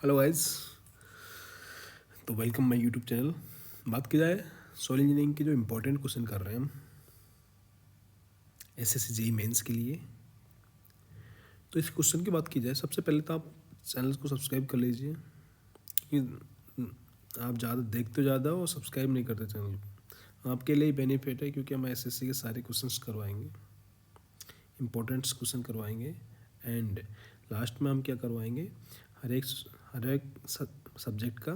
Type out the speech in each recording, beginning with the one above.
Hello guys. तो welcome my YouTube channel. बात की जाए सॉइल इंजीनियरिंग के जो इम्पोर्टेंट क्वेश्चन कर रहे हैं हम एसएससी जेईई मेंस के लिए। तो इस क्वेश्चन की बात की जाए, सबसे पहले तो आप चैनल को सब्सक्राइब कर लीजिए क्योंकि आप ज़्यादा देखते ज़्यादा हो और सब्सक्राइब नहीं करते चैनल को। आपके लिए बेनिफिट है क्योंकि हम एसएससी के सारे क्वेश्चंस करवाएंगे, इम्पोर्टेंट क्वेश्चन करवाएंगे एंड लास्ट में हम क्या करवाएंगे, हर एक सब्जेक्ट का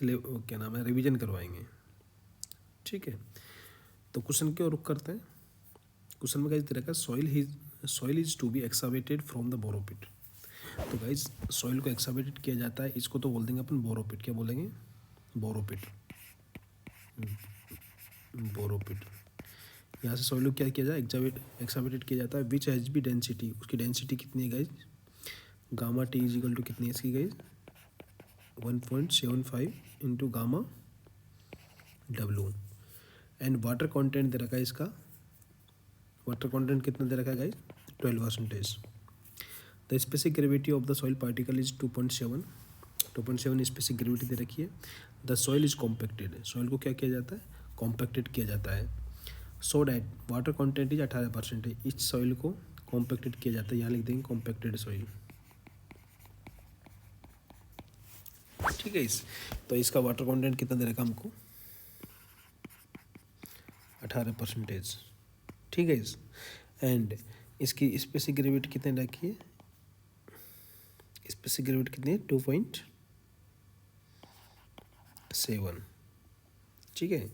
क्या नाम है रिवीजन करवाएंगे। ठीक है, तो क्वेश्चन की ओर रुख करते हैं। क्वेश्चन में गाइस दे रखा है soil is to be excavated from the borrow pit. तो गाइस सॉइल को एक्सावेटेड किया जाता है, इसको तो बोल देंगे अपन बोरोपिट। क्या बोलेंगे? बोरोपिट। बोरोपिट। यहाँ से सॉइल को क्या किया जाए, एक्सावेटेड किया जाता है। विच एच बी डेंसिटी, उसकी डेंसिटी कितनी है guys? Gamma T is equal to कितनी है इसकी guys? 1.75 into gamma W. And water content दे रखा है इसका। वाटर कंटेंट कितना दे रखा है guys? 12%। The specific gravity of the soil particle is 2.7 specific gravity दे रखी है। The soil is compacted, soil को क्या किया जाता है? कॉम्पैक्टेड किया जाता है। So that water content is 18% है। इस सॉइल को कॉम्पैक्टेड किया जाता है, यहाँ लिख देंगे कॉम्पैक्टेड सॉइल। ठीक है इस, तो इसका वाटर कंटेंट कितना दे रखा हमको? 18%। ठीक है इस, एंड इसकी स्पेसिफिक ग्रेविटी कितने रखी है? स्पेसिफिक ग्रेविटी कितनी है? 2.7। ठीक है,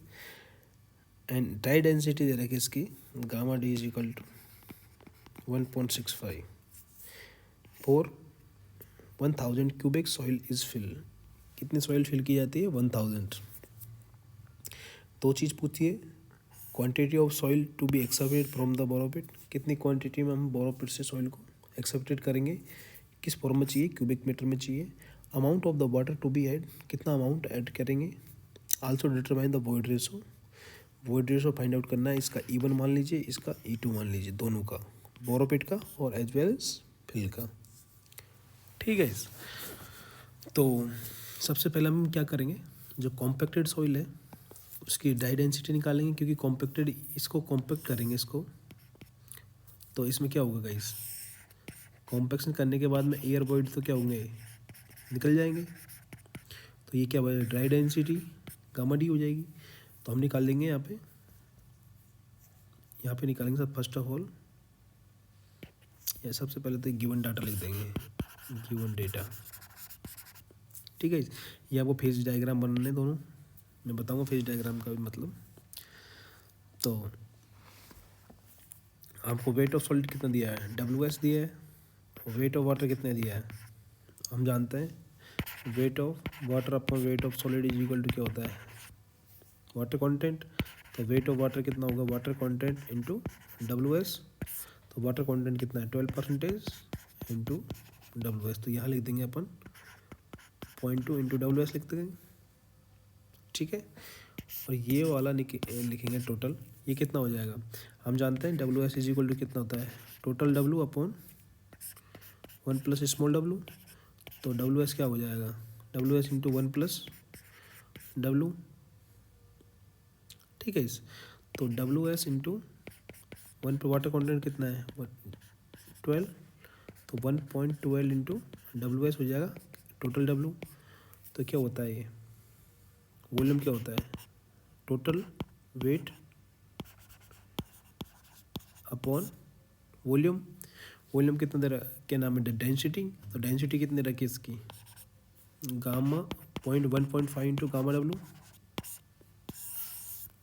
एंड ड्राई डेंसिटी दे रखी है इसकी gamma D is equal to 1.65 for 1000 cubic soil is fill. कितनी सॉइल फिल की जाती है? 1000। दो चीज़ पूछिए, quantity of soil to be expected from the borrow pit, कितनी क्वांटिटी में हम बोरोपिट से सॉइल को एक्सपेक्टेड करेंगे, किस फॉर्म में चाहिए, क्यूबिक मीटर में चाहिए। Amount of the water to be add, कितना अमाउंट ऐड करेंगे। Also determine the void ratio, void ratio find out करना है। इसका E1 मान लीजिए, इसका E2 मान लीजिए, दोनों का, बोरोपिट का और एज वेल एज फिल का। ठीक है इस, तो सबसे पहले हम क्या करेंगे, जो कॉम्पैक्टेड सॉइल है उसकी ड्राई डेंसिटी निकालेंगे क्योंकि कॉम्पैक्टेड, इसको कॉम्पैक्ट करेंगे इसको। तो इसमें क्या होगा गाइस, कॉम्पैक्शन करने के बाद में एयर वॉइड तो क्या होंगे, निकल जाएंगे। तो ये क्या होगा, ड्राई डेंसिटी गामा डी हो जाएगी। तो हम निकाल देंगे यहाँ पे निकालेंगे सब। फर्स्ट ऑफ ऑल या सबसे पहले तो गिवन डाटा लिख देंगे, गिवन डेटा। ठीक है, ये आपको फेज डायग्राम बनाने दोनों, मैं बताऊंगा फेज डायग्राम का भी मतलब। तो आपको वेट ऑफ सॉलिड कितना दिया है? WS दिया है। वेट ऑफ वाटर कितने दिया है? हम जानते हैं weight of water upon weight of solid is equal to क्या होता है? Water content. तो वेट ऑफ वाटर कितना होगा? Water content into WS। तो वाटर कंटेंट कितना है? 12% इंटू WS। तो यहाँ लिख देंगे अपन 0.2 इंटू WS लिख देंगे। ठीक है, और ये वाला लिखेंगे टोटल। ये कितना हो जाएगा? हम जानते हैं WS इज इक्वल टू कितना होता है? Total W upon 1 plus small w। तो WS क्या हो जाएगा? WS into 1 plus W। ठीक है इस, तो WS इंटू 1 पर वाटर कॉन्टेंट कितना है? 12। तो 1.12 इंटू WS हो जाएगा टोटल W। तो क्या होता है ये वॉल्यूम, क्या होता है? Total weight upon volume. Volume कितना दे रहा, क्या नाम है? डेंसिटी। तो डेंसिटी कितनी रखी इसकी? Gamma 1.5 into gamma W.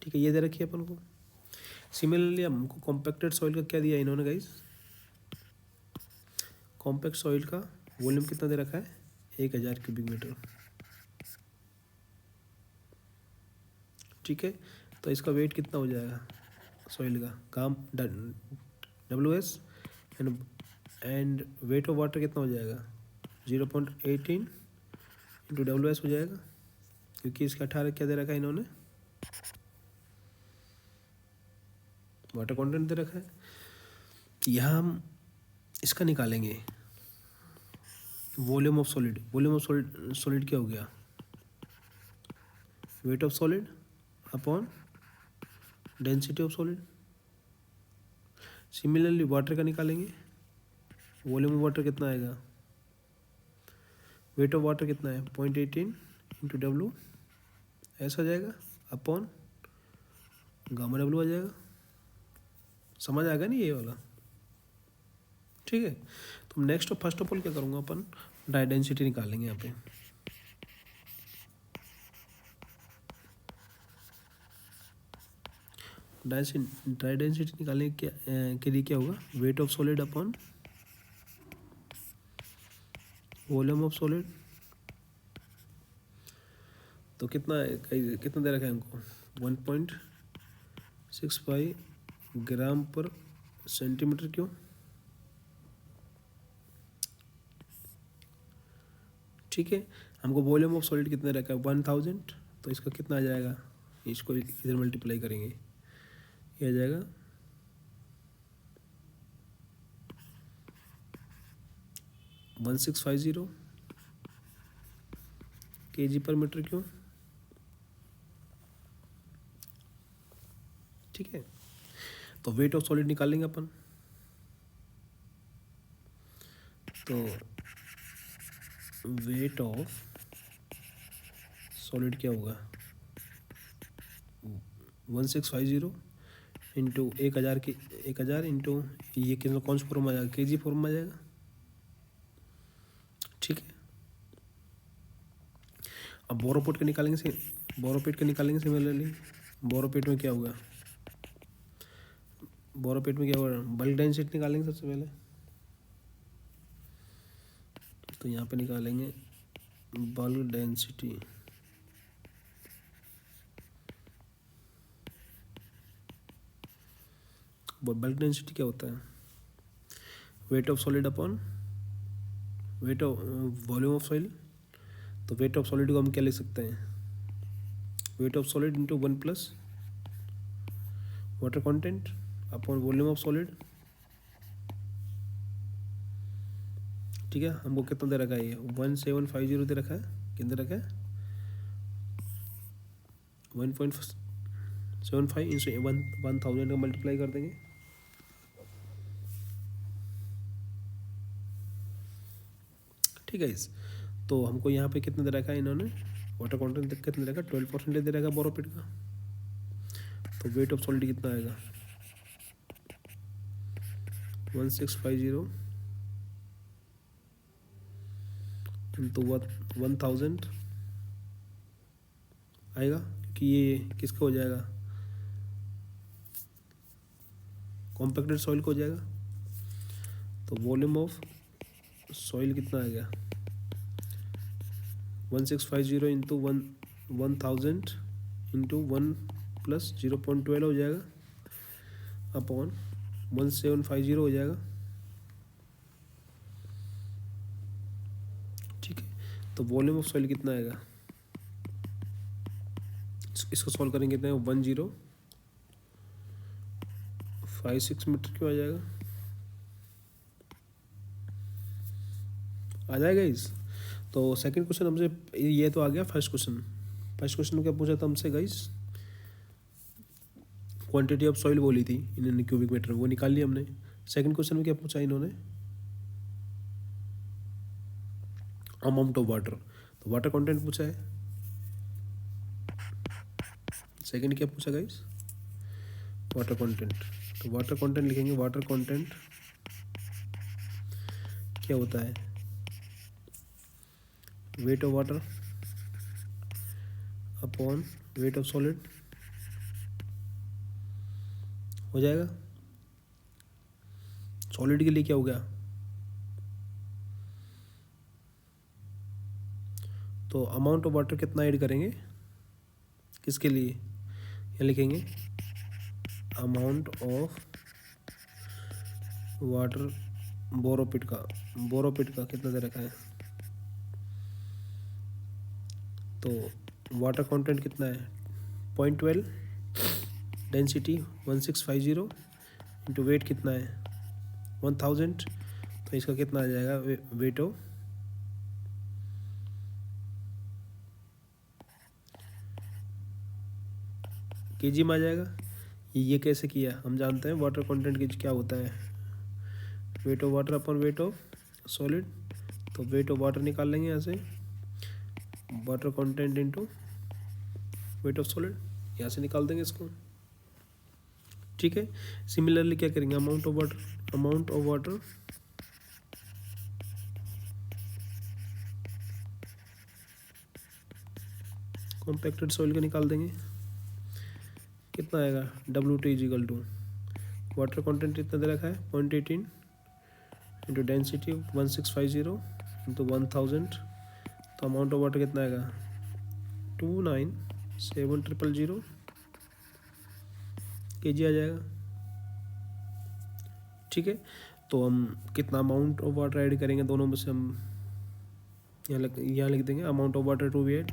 ठीक है, ये दे रखी है अपन को। सिमिलरली हमको कॉम्पैक्टेड सॉइल का क्या दिया इन्होंने गाइस? कॉम्पैक्ट सॉइल का वॉल्यूम कितना दे रखा है? 1000 क्यूबिक मीटर। ठीक है, तो इसका वेट कितना हो जाएगा सॉइल का? काम WS and wait of water कितना हो जाएगा? 0.18 इंटू WS हो जाएगा क्योंकि इसका 18 क्या दे रखा है इन्होंने? वाटर कंटेंट दे रखा है। यहाँ हम इसका निकालेंगे volume of solid, volume of solid, solid क्या हो गया, wait of solid upon density of solid. Similarly water का निकालेंगे, वॉल्यूम ऑफ वाटर कितना आएगा, वेट ऑफ वाटर कितना है 0.18 इंटू डब्लू, ऐसा आ जाएगा अपॉन गामा डब्लू आ जाएगा। समझ आएगा नहीं ये वाला, ठीक है। तो नेक्स्ट फर्स्ट ऑफ ऑल क्या करूँगा, अपन ड्राई डेंसिटी निकालेंगे यहाँ पे। ड्राई डेंसिटी निकालने के लिए क्या होगा, wait of solid upon volume of solid. तो कितना दे रखा है हमको, 1.65 ग्राम पर सेंटीमीटर क्यूब, ठीक है। हमको वॉल्यूम ऑफ सॉलिड कितना रखा है 1000, तो इसका कितना आ जाएगा, इसको इधर मल्टीप्लाई करेंगे, ये आ जाएगा 1650 kg पर मीटर क्यूब, ठीक है। तो वेट ऑफ सॉलिड निकालेंगे अपन, तो वेट ऑफ सॉलिड क्या होगा 1650 इंटू 1000 इंटू ये कितना कौन सा फॉर्म आ जाएगा, केजी फॉर्म आ जाएगा, ठीक है। अब बोरोपेट का निकालेंगे सिमिलरली, बोरोपेट में क्या होगा, बल्क डेंसिटी निकालेंगे सबसे पहले। तो यहाँ पे निकालेंगे बल्क डेंसिटी, बल्क डेंसिटी क्या होता है, wait of solid upon weight of volume of soil. तो वेट ऑफ सॉलिड को हम क्या लिख सकते हैं, weight of solid into 1 plus water content upon volume of solid, ठीक है। हमको कितना दे रखा है, ये 1750 दे रखा है, कितना दे रखा है 1.75 इंटू 1000 का मल्टीप्लाई कर देंगे, ठीक है। इस तो हमको यहाँ पे कितना दे रखा है इन्होंने, वाटर कंटेंट कितना दे रखा है 12% दे रखा है बोरोपेट का। तो वेट ऑफ सॉलिड कितना आएगा 1650 इंटू 1000 आएगा, क्योंकि ये किसका हो जाएगा, कॉम्पैक्टेड सॉइल को हो जाएगा। तो वॉल्यूम ऑफ सॉइल कितना आ गया 1650 इंटू 1000 इंटू 1 प्लस 0.12 हो जाएगा अपॉन 1750 हो जाएगा, ठीक है। तो वॉल्यूम ऑफ सॉइल कितना आएगा, इसको सॉल्व करेंगे कितना है 1056 मीटर क्यों आ जाएगा, आ जाएगा इस। तो सेकंड क्वेश्चन हमसे ये तो आ गया। फर्स्ट क्वेश्चन में क्या पूछा था हमसे गाइस, क्वांटिटी ऑफ सॉइल बोली थी इन्होंने क्यूबिक मीटर, वो निकाल लिया हमने। सेकंड क्वेश्चन में क्या पूछा इन्होंने, अमाउंट ऑफ वाटर, तो वाटर कंटेंट पूछा है। सेकंड क्या पूछा गाइस, वाटर कंटेंट। तो वाटर कंटेंट लिखेंगे, वाटर कंटेंट क्या होता है, wait of water upon weight of solid हो जाएगा। सॉलिड के लिए क्या हो गया, तो अमाउंट ऑफ वाटर कितना ऐड करेंगे, किसके लिए, यहाँ लिखेंगे अमाउंट ऑफ वाटर बोरोपिट का कितना दे रखा है, तो वाटर कंटेंट कितना है 0.12, डेंसिटी 1650 इंटू वेट कितना है 1000, तो इसका कितना आ जाएगा वेट ऑफ केजी में आ जाएगा। ये कैसे किया, हम जानते हैं वाटर कंटेंट केजी क्या होता है, wait of water upon weight of solid. तो वेट ऑफ वाटर निकाल लेंगे यहाँ से, water content into wait of solid, यहाँ से निकाल देंगे इसको। ठीक है, सिमिलरली क्या करेंगे, amount of water compacted soil का निकाल देंगे। कितना आएगा, WT is equal to water content कितना दे रखा है 0.18 इंटू डेंसिटी 1650 इंटू 1000, तो अमाउंट ऑफ वाटर कितना आएगा 297,000 kg आ जाएगा। ठीक है, तो हम कितना अमाउंट ऑफ वाटर ऐड करेंगे दोनों में से, हम यहाँ लिख देंगे amount of water to be add,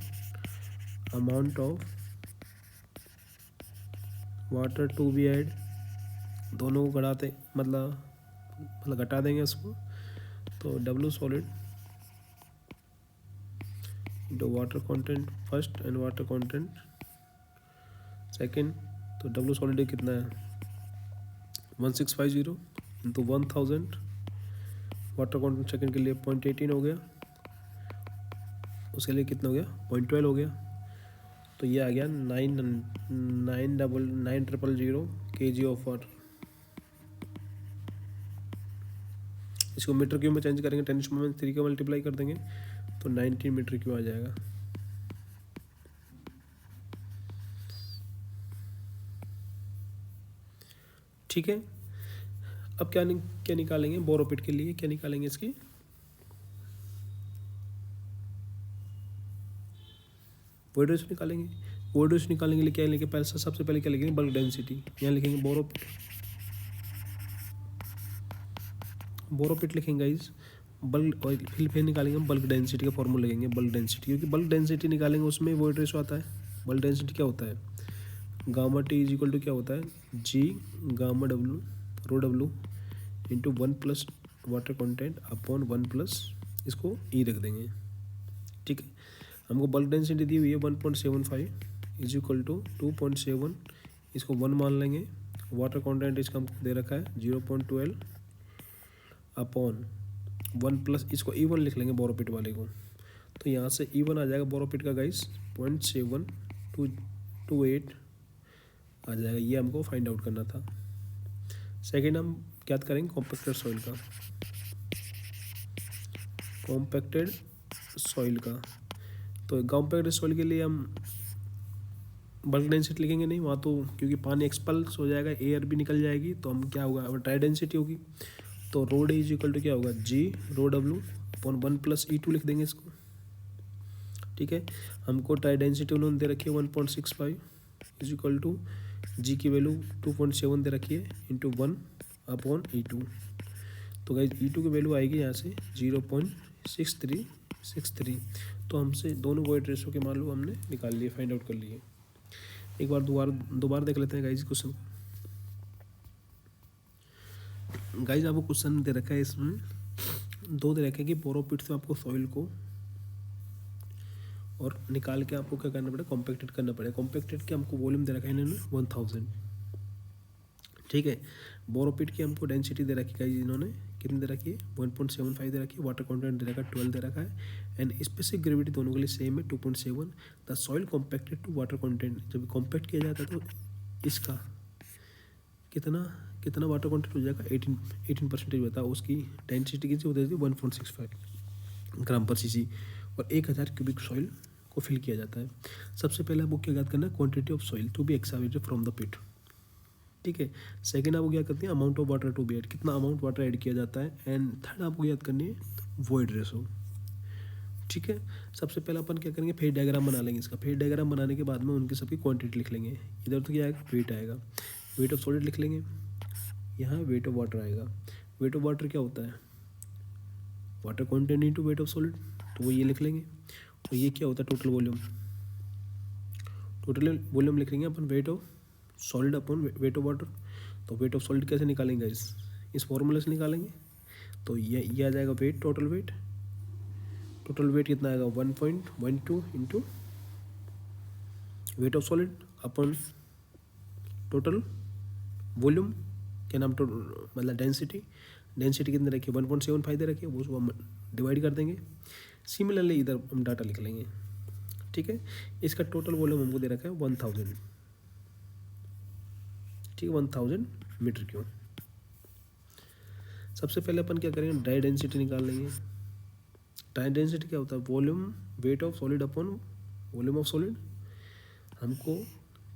amount of water to be add, दोनों को घटाते मतलब घटा देंगे उसको। तो W solid into water content first and water content second, तो W सॉलिड कितना है 1650 इंटू 1000, वाटर कंटेंट सेकेंड के लिए 0.18 हो गया, उसके लिए कितना हो गया 0.12 हो गया, तो ये आ गया 9,900 kg ऑफ वाटर। इसको मीटर क्यूब में चेंज करेंगे, 10⁻³ का मल्टीप्लाई कर देंगे तो 19 मीटर क्यूब आ जाएगा। ठीक है, अब क्या निकालेंगे बोरोपिट के लिए, क्या निकालेंगे इसकी, वोइड रेशो निकालेंगे। वोइड रेशो निकालने के लिए क्या लिखेंगे, पहले सबसे पहले क्या लिखेंगे बल्क डेंसिटी, यहाँ लिखेंगे बोरोपिट लिखेंगे गाइस बल्क, और फिर निकालेंगे हम बल्क डेंसिटी का फॉर्मूला लगेंगे, बल्क डेंसिटी, क्योंकि बल्क डेंसिटी निकालेंगे उसमें वोइड रेशो आता है। बल्क डेंसिटी क्या होता है, गामा T इजिकल टू क्या होता है G गामा W रो W into 1+ water content upon 1+ इसको E रख देंगे। ठीक है, हमको बल्क डेंसिटी दी हुई है 1.75 इजिकल टू 2.7, इसको 1 मान लेंगे। वाटर कंटेंट इसका हमको दे रखा है 0.12 अपॉन 1+, इसको E1 लिख लेंगे बोरोपिट वाले को, तो यहाँ से E1 आ जाएगा बोरोपिट का गाइस 0.7228 आ जाएगा। ये हमको फाइंड आउट करना था। सेकेंड हम क्या करेंगे कॉम्पैक्टेड सॉइल का, कॉम्पैक्टेड सॉइल का, तो कॉम्पैक्टेड सॉइल के लिए हम बल्क डेंसिटी लिखेंगे नहीं वहाँ, तो क्योंकि पानी एक्सपल्स हो जाएगा, एयर भी निकल जाएगी, तो हम क्या होगा अब ड्राई डेंसिटी होगी, तो रो D इजिकल टू क्या होगा G रो W अपॉन 1+ E2 लिख देंगे इसको। ठीक है, हमको ड्राई डेंसिटी उन्होंने दे रखी है 1.65 इजिकल टू G की वैल्यू 2.7 दे रखी है इंटू 1 अपॉन E2, तो गाइस E2 की वैल्यू आएगी यहाँ से 0.6363, तो हमसे दोनों वोइड रेशो के मान लो हमने निकाल लिए, फाइंड आउट कर लिए। एक बार दोबारा देख लेते हैं गाइस क्वेश्चन। गाइस आपको क्वेश्चन दे रखा है, इसमें दो दे रखे हैं कि बोरोपिट से आपको सॉइल को और निकाल के आपको क्या करना पड़ेगा कॉम्पैक्टेड करना पड़ेगा। कॉम्पैक्टेड के हमको वॉल्यूम दे रखा है इन्होंने 1000। ठीक है, बोरोपिट की हमको डेंसिटी दे रखी है इन्होंने कितनी दे रखी है 1.75 दे रखी है, वाटर कंटेंट दे रखा है 12 दे रखा है, एंड स्पेसिफिक ग्रेविटी दोनों के लिए सेम है 2.7। The soil compacted to water content, जब कॉम्पैक्ट किया जाता है तो इसका कितना वाटर कंटेंट हो जाएगा 18% होता है, उसकी डेंसिटी कितनी होती है 1.65 ग्राम पर cc, और 1000 क्यूबिक सॉइल को फिल किया जाता है। सबसे पहले आपको क्या याद करना है quantity of soil to be excavated from the pit. ठीक है, सेकेंड आपको क्या करते हैं amount of water to be add, कितना अमाउंट वाटर ऐड किया जाता है, एंड थर्ड आपको याद करनी है वॉइड रेशो। ठीक है, सबसे पहले अपन क्या करेंगे फेज डायग्राम बना लेंगे इसका, फेज डायग्राम बनाने के बाद में उनकी सबकी क्वांटिटी लिख लेंगे। इधर तो क्या आएगा वेट आएगा, वेट ऑफ सॉलिड लिख लेंगे, यहाँ वेट ऑफ वाटर आएगा। वेट ऑफ वाटर क्या होता है water content into wait of solid, तो वो ये लिख लेंगे। और ये क्या होता है टोटल वॉल्यूम लिख लेंगे अपन weight of solid upon weight of water. तो वेट ऑफ सॉलिड कैसे निकालेंगे इस फॉर्मूले से निकालेंगे, तो ये आ जाएगा वेट टोटल वेट कितना आएगा 1.12 into weight of solid upon total volume क्या नाम, मतलब डेंसिटी कितने रखी है 1.75 दे रखी है, वो उसको हम डिवाइड कर देंगे। सिमिलरली इधर हम डाटा लिख लेंगे, ठीक है। इसका टोटल वॉल्यूम हमको दे रखा है 1000, ठीक है, 1000 मीटर क्यूब। सबसे पहले अपन क्या करेंगे, ड्राई डेंसिटी निकाल लेंगे। ड्राई डेंसिटी क्या होता है, volume weight of solid upon volume of solid. हमको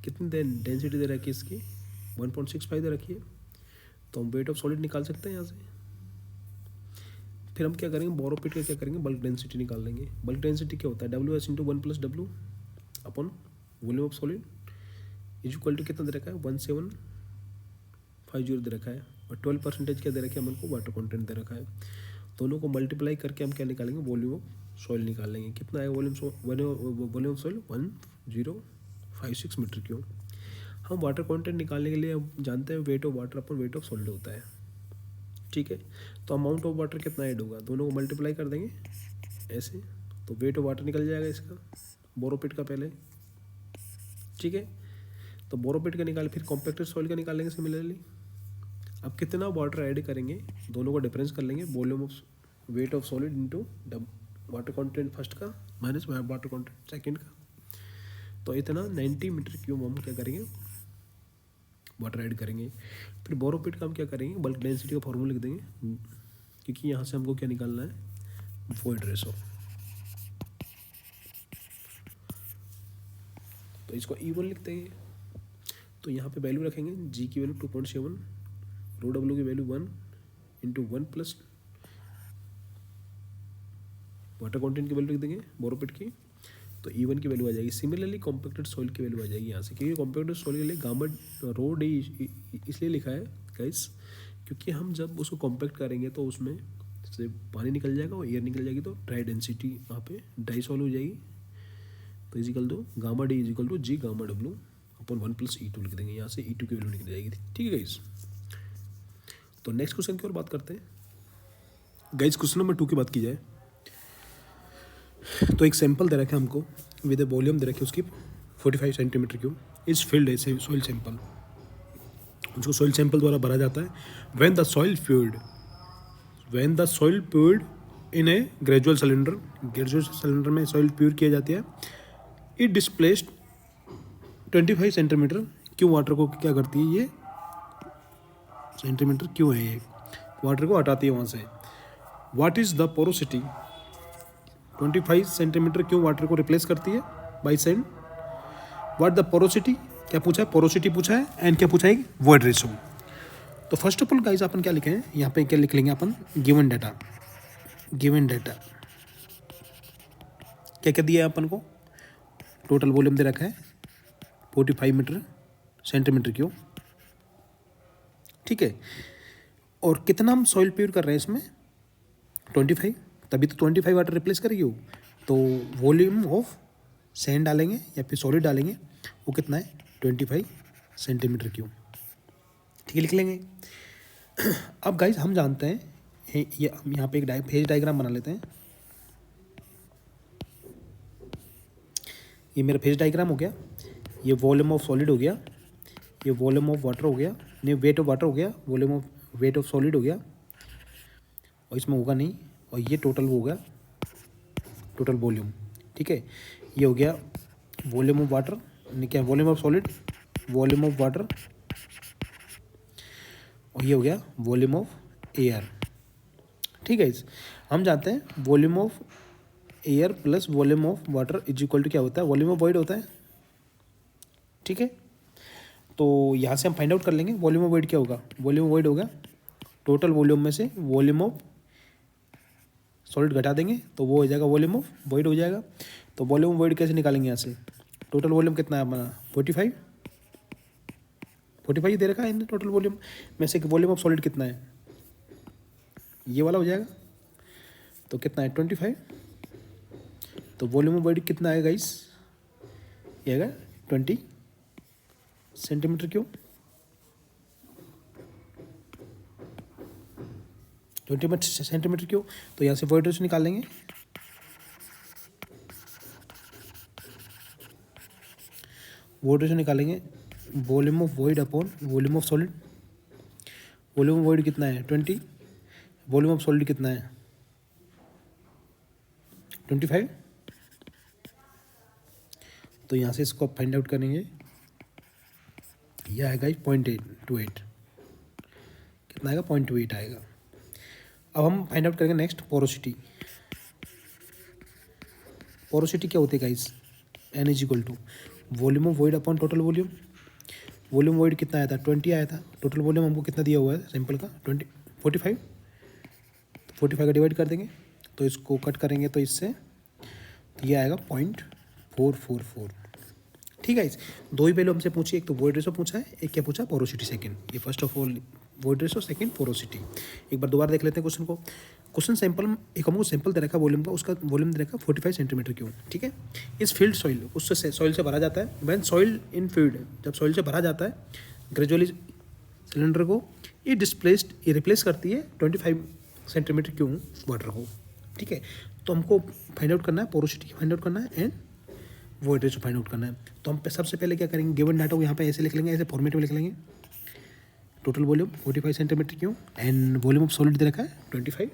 कितनी डेंसिटी दे रखी है इसकी 1.65 दे रखी है, तो हम वेट ऑफ सॉलिड निकाल सकते हैं यहाँ से। फिर हम क्या करेंगे, बोरोपिट का क्या करेंगे, बल्क डेंसिटी निकाल लेंगे। बल्क डेंसिटी क्या होता है, WS into 1 + W upon volume of solid is equal to कितना दे रखा है 1750 दे रखा है, और 12% क्या दे रखा है हमको, वाटर कंटेंट दे रखा है। दोनों को मल्टीप्लाई करके हम क्या निकालेंगे, वॉल्यूम ऑफ सॉइल निकाल लेंगे। कितना है volume of soil 1056 metre cube. हम वाटर कंटेंट निकालने के लिए हम जानते हैं weight of water upon weight of solid होता है, ठीक है। तो अमाउंट ऑफ वाटर कितना ऐड होगा, दोनों को मल्टीप्लाई कर देंगे ऐसे, तो वेट ऑफ वाटर निकल जाएगा इसका बोरोपिट का पहले, ठीक है। तो बोरोपिट का निकाल, फिर कॉम्पैक्टेड सॉइल का निकालेंगे सिमिलरली। अब कितना वाटर ऐड करेंगे, दोनों को डिफरेंस कर लेंगे, volume of weight of solid into water content first का माइनस वाटर कंटेंट सेकंड का। तो इतना 90 मीटर क्यूब हम क्या करेंगे, वाटर ऐड करेंगे। फिर बोरोपिट का हम क्या करेंगे, बल्क डेंसिटी का फॉर्मूला लिख देंगे, क्योंकि यहाँ से हमको क्या निकालना है, वॉइड रेशो। तो इसको E1 लिख देंगे। तो यहाँ पे वैल्यू रखेंगे, जी की वैल्यू 2.7, रो डब्ल्यू की value 1 into 1 plus water content की वैल्यू लिख देंगे बोरोपिट की, तो E1 की वैल्यू आ जाएगी। सिमिलरली कॉम्पैक्टेड सॉइल की वैल्यू आ जाएगी यहाँ से, क्योंकि कॉम्पैक्टेड सॉइल के लिए गामा रो डी इसलिए लिखा है गाइस, क्योंकि हम जब उसको कॉम्पैक्ट करेंगे तो उसमें से पानी निकल जाएगा और एयर निकल जाएगी, तो ड्राई डेंसिटी वहाँ पे ड्राई सॉइल हो जाएगी। तो is equal to gamma D is equal to G gamma W upon 1 + E2 लिख देंगे, यहाँ से E2 की वैल्यू निकल जाएगी, ठीक है गाइस। तो नेक्स्ट क्वेश्चन की ओर बात करते हैं गाइस। क्वेश्चन नंबर 2 की बात की जाए तो एक सैंपल दे रखा है हमको, विद ए वॉल्यूम दे रखी है उसकी 45 सेंटीमीटर क्यूब, इज फिल्ड ऐसे सॉइल सैंपल। उसको सॉइल सैंपल द्वारा भरा जाता है। When the soil poured in a gradual cylinder में सॉइल प्योर किया जाती है, it displaced 25 centimetre cube water को क्या करती है, ये सेंटीमीटर क्यों है, ये वाटर को हटाती है वहाँ से। What is the porosity, 25 centimetre cube water को रिप्लेस करती है by sand. What the porosity, क्या पूछा है, पोरोसिटी पूछा है, एंड क्या पूछा है, वॉइड रेशो। तो फर्स्ट ऑफ ऑल गाइस अपन क्या लिखें, यहाँ पे क्या लिख लेंगे अपन, गिवन डाटा क्या क्या दिया है अपन को, टोटल वॉल्यूम दे रखा है 45 सेंटीमीटर क्यूब, ठीक है। और कितना हम सॉइल प्योर कर रहे हैं इसमें 25, तभी तो 25 वाटर रिप्लेस करेगी वो। तो वॉल्यूम ऑफ सैंड डालेंगे या फिर सॉलिड डालेंगे, वो कितना है 25 सेंटीमीटर क्यूब, ठीक है, लिख लेंगे। अब गाइस हम जानते हैं ये, यहाँ पे एक फेज डायग्राम बना लेते हैं। ये मेरा फेज डायग्राम हो गया, ये वॉल्यूम ऑफ सॉलिड हो गया, ये वॉल्यूम ऑफ वाटर हो गया, नहीं वेट ऑफ वाटर हो गया, volume of weight of solid हो गया, और इसमें होगा नहीं, और ये टोटल हो गया टोटल वॉल्यूम, ठीक है। ये हो गया वॉल्यूम ऑफ वाटर, क्या volume of solid, volume of water, और ये हो गया वॉल्यूम ऑफ एयर, ठीक है। हम जानते हैं volume of air plus volume of water is equal to क्या होता है, वॉल्यूम ऑफ वॉइड होता है, ठीक है। तो यहाँ से हम फाइंड आउट कर लेंगे वॉल्यूम ऑफ वॉइड क्या होगा, वॉल्यूम ऑफ वॉइड होगा टोटल वॉल्यूम में से वॉल्यूम ऑफ सॉलिड घटा देंगे, तो वो हो जाएगा वॉल्यूम ऑफ वॉइड हो जाएगा। तो वॉल्यूम ऑफ वॉइड कैसे निकालेंगे, यहाँ से टोटल वॉल्यूम कितना है हमारा 45 दे रखा है टोटल वॉल्यूम में से, वॉल्यूम ऑफ सॉलिड कितना है, ये वाला हो जाएगा, तो कितना है 25। तो वॉल्यूम ऑफ वॉइड कितना आएगा गाइस, ये आएगा 20 सेंटीमीटर क्यूब, 20 सेंटीमीटर क्यूब। तो यहाँ से वॉइड रेशो निकाल लेंगे, वॉइड रेशो निकालेंगे volume of void upon volume of solid. Volume of void कितना है 20, वॉल्यूम ऑफ सॉलिड कितना है 25। तो यहाँ से इसको आप फाइंड आउट करेंगे, यह आएगा 0.28, कितना आएगा 0.28 आएगा। अब हम फाइंड आउट करेंगे नेक्स्ट पोरोसिटी। पोरोसिटी क्या होती है guys, N is equal to volume of void upon total volume. Volume void कितना आया था 20 आया था, टोटल वॉल्यूम हमको कितना दिया हुआ है सिंपल का 45, 45 का डिवाइड कर देंगे, तो इसको कट करेंगे तो इससे तो ये आएगा 0.444। ठीक है, दो ही वैल्यू हमसे पूछी, एक तो वॉइड रेशो पूछा है, एक क्या पूछा पोरोसिटी सेकंड। ये first of all void ratio, second porosity. एक बार दोबारा देख लेते हैं क्वेश्चन को। क्वेश्चन सैंपल एक हमको सैंपल दे रखा है वॉल्यूम का, उसका वॉल्यूम दे रखा है 45 सेंटीमीटर क्यूब। ठीक है, इस फील्ड सॉइल उससे सॉइल से भरा जाता है। व्हेन सॉइल इन फील्ड, जब सॉइल से भरा जाता है ग्रेजुअली सिलेंडर को, ये डिस्प्लेस्ड, ये रिप्लेस करती है 25 सेंटीमीटर क्यूब वाटर को। ठीक है, तो हमको फाइंड आउट करना है पोरोसिटी फाइंड आउट करना है and void ratio find out करना है। तो हम सबसे पहले क्या करेंगे, गिवन डाटा को यहाँ पे ऐसे लिख लेंगे, ऐसे फॉर्मेट में लिख लेंगे। Total volume 45 centimetre cube and volume of solid दे रखा है 25